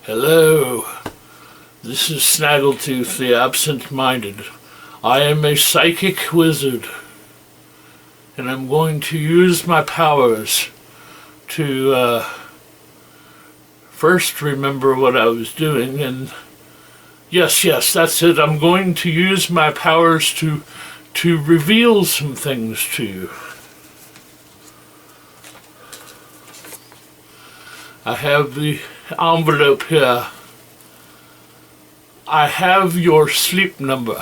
Hello, this is Snaggletooth the Absent-Minded. I am a psychic wizard, and I'm going to use my powers to first remember what I was doing, and yes, that's it. I'm going to use my powers to reveal some things to you. I have the envelope here. I have your sleep number.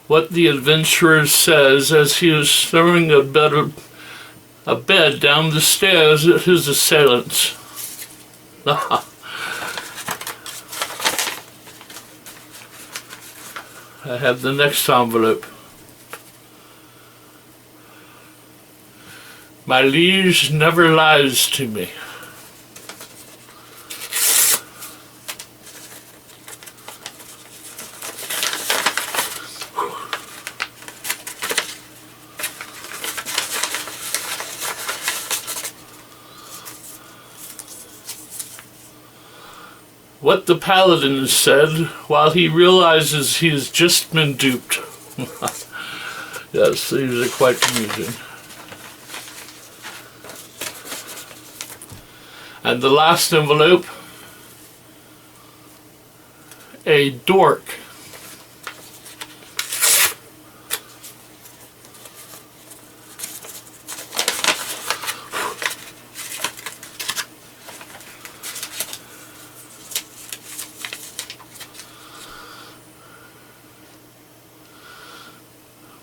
What the adventurer says as he is throwing a bed down the stairs at his assailants. I have the next envelope. My liege never lies to me. What the paladin said while he realizes he has just been duped. Yes, these are quite amusing. And the last envelope, a dork.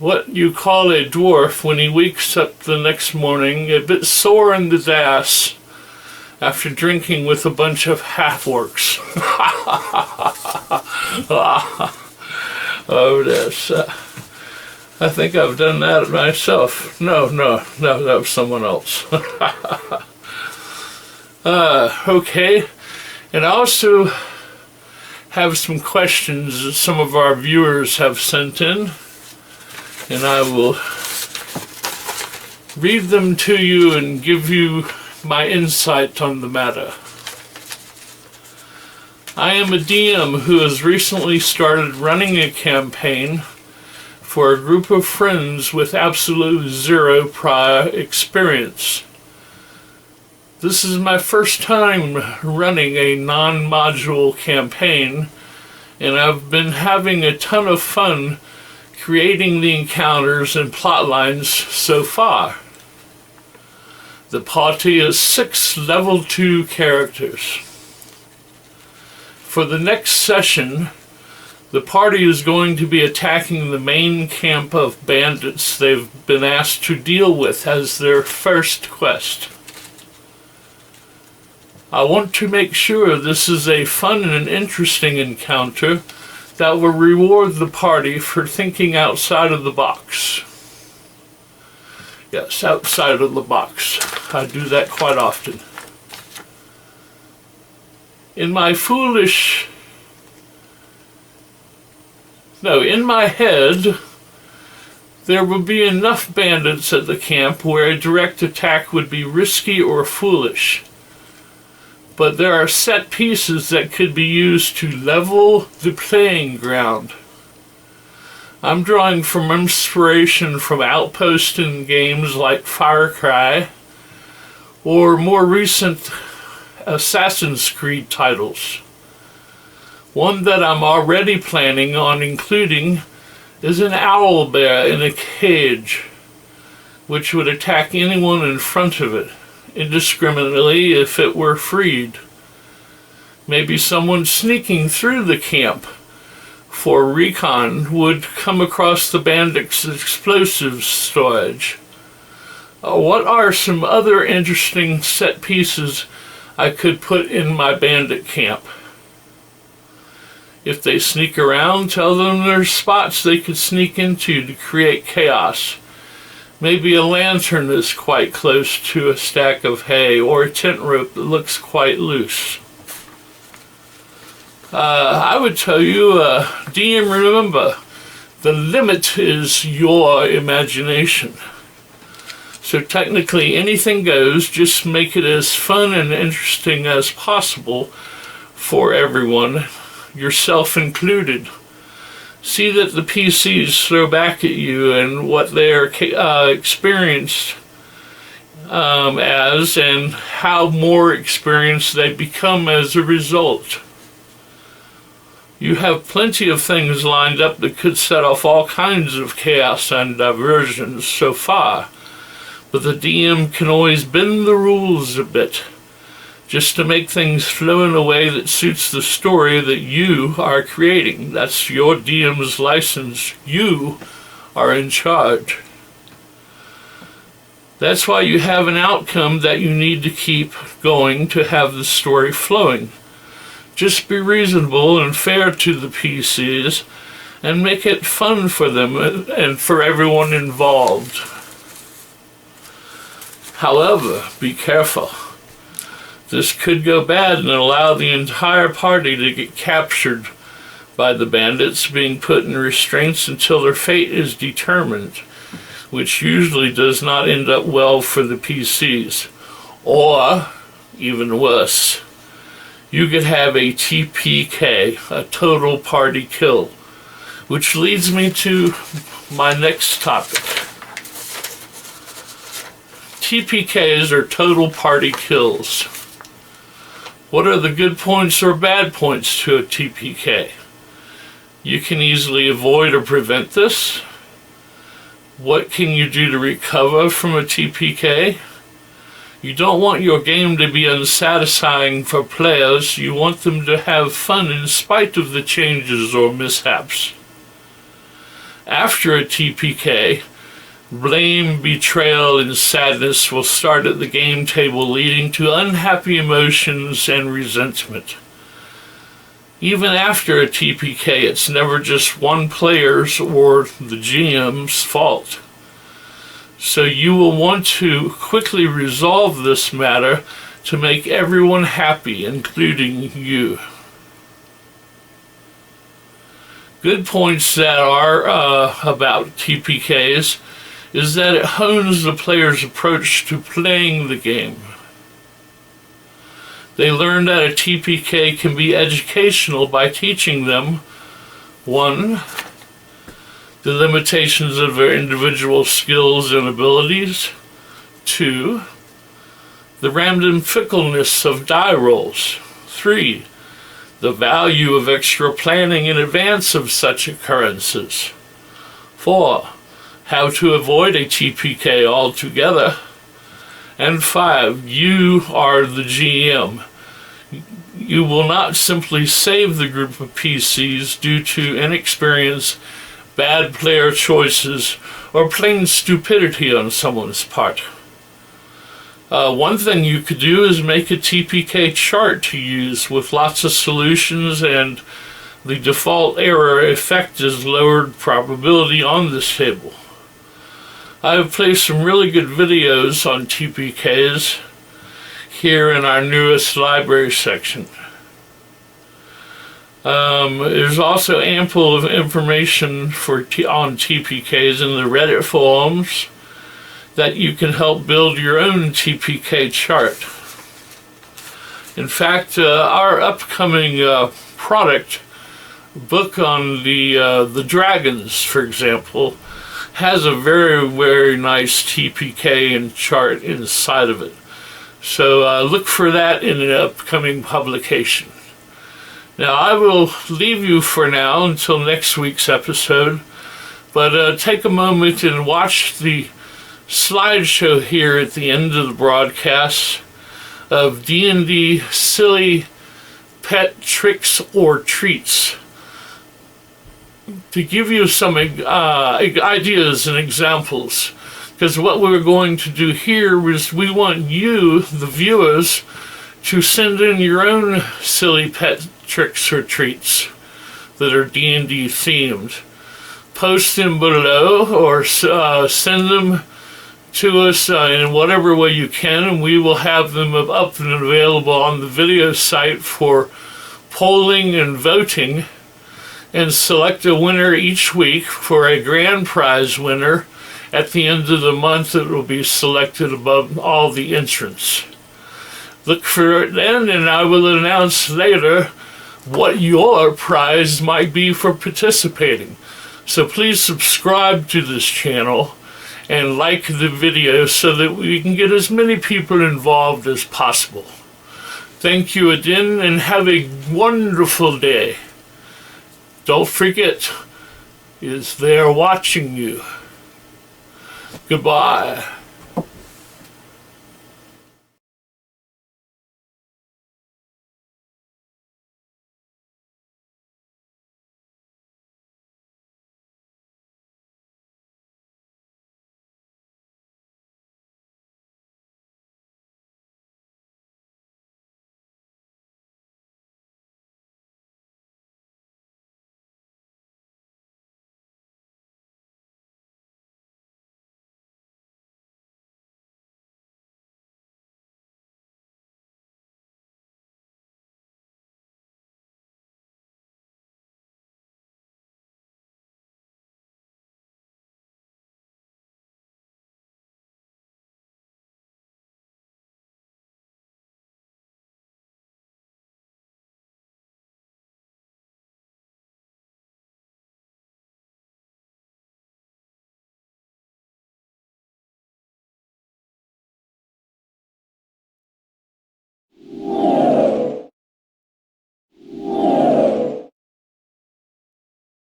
What you call a dwarf when he wakes up the next morning a bit sore in the ass after drinking with a bunch of half-orcs. Oh, yes. I think I've done that myself. No, that was someone else. Okay. And I also have some questions that some of our viewers have sent in, and I will read them to you and give you my insight on the matter. I am a DM who has recently started running a campaign for a group of friends with absolute zero prior experience. This is my first time running a non-module campaign, and I've been having a ton of fun creating the encounters and plot lines so far. The party is 6 level 2 characters. For the next session, the party is going to be attacking the main camp of bandits they've been asked to deal with as their first quest. I want to make sure this is a fun and interesting encounter that will reward the party for thinking outside of the box. Yes, outside of the box. I do that quite often. In my head, there would be enough bandits at the camp where a direct attack would be risky or foolish. But there are set pieces that could be used to level the playing ground. I'm drawing from inspiration from outposts in games like Far Cry or more recent Assassin's Creed titles. One that I'm already planning on including is an owl bear in a cage, which would attack anyone in front of it indiscriminately if it were freed. Maybe someone sneaking through the camp for recon would come across the bandits' explosives storage. What are some other interesting set pieces I could put in my bandit camp? If they sneak around, tell them there's spots they could sneak into to create chaos. Maybe a lantern is quite close to a stack of hay, or a tent rope that looks quite loose. I would tell you, DM, remember, the limit is your imagination. So technically anything goes, just make it as fun and interesting as possible for everyone, yourself included. See that the PCs throw back at you and what they are experienced as, and how more experienced they become as a result. You have plenty of things lined up that could set off all kinds of chaos and diversions so far, but the DM can always bend the rules a bit, just to make things flow in a way that suits the story that you are creating. That's your DM's license. You are in charge. That's why you have an outcome that you need to keep going to have the story flowing. Just be reasonable and fair to the PCs and make it fun for them and for everyone involved. However, be careful. This could go bad and allow the entire party to get captured by the bandits, being put in restraints until their fate is determined, which usually does not end up well for the PCs. Or, even worse, you could have a TPK, a total party kill, which leads me to my next topic. TPKs are total party kills. What are the good points or bad points to a TPK? You can easily avoid or prevent this. What can you do to recover from a TPK? You don't want your game to be unsatisfying for players. You want them to have fun in spite of the changes or mishaps. After a TPK, blame, betrayal, and sadness will start at the game table, leading to unhappy emotions and resentment. Even after a TPK, it's never just one player's or the GM's fault. So you will want to quickly resolve this matter to make everyone happy, including you. Good points that are about TPKs is that it hones the player's approach to playing the game. They learn that a TPK can be educational by teaching them, 1, the limitations of their individual skills and abilities, 2, the random fickleness of die rolls, 3, the value of extra planning in advance of such occurrences, 4, how to avoid a TPK altogether, and 5, you are the GM. You will not simply save the group of PCs due to inexperience, bad player choices, or plain stupidity on someone's part. One thing you could do is make a TPK chart to use with lots of solutions, and the default error effect is lowered probability on this table. I have placed some really good videos on TPKs here in our newest library section. There's also ample of information on TPKs in the Reddit forums that you can help build your own TPK chart. In fact, our upcoming product book on the dragons, for example, has a very, very nice TPK and chart inside of it. So look for that in an upcoming publication. Now, I will leave you for now until next week's episode, but take a moment and watch the slideshow here at the end of the broadcast of D&D silly pet tricks or treats, to give you some ideas and examples. Because what we're going to do here is we want you, the viewers, to send in your own silly pet tricks or treats that are D&D themed. Post them below or send them to us in whatever way you can, and we will have them up and available on the video site for polling and voting and select a winner each week for a grand prize winner. At the end of the month, it will be selected above all the entrants. Look for it then, and I will announce later what your prize might be for participating. So please subscribe to this channel and like the video so that we can get as many people involved as possible. Thank you again, and have a wonderful day. Don't forget, is there watching you. Goodbye.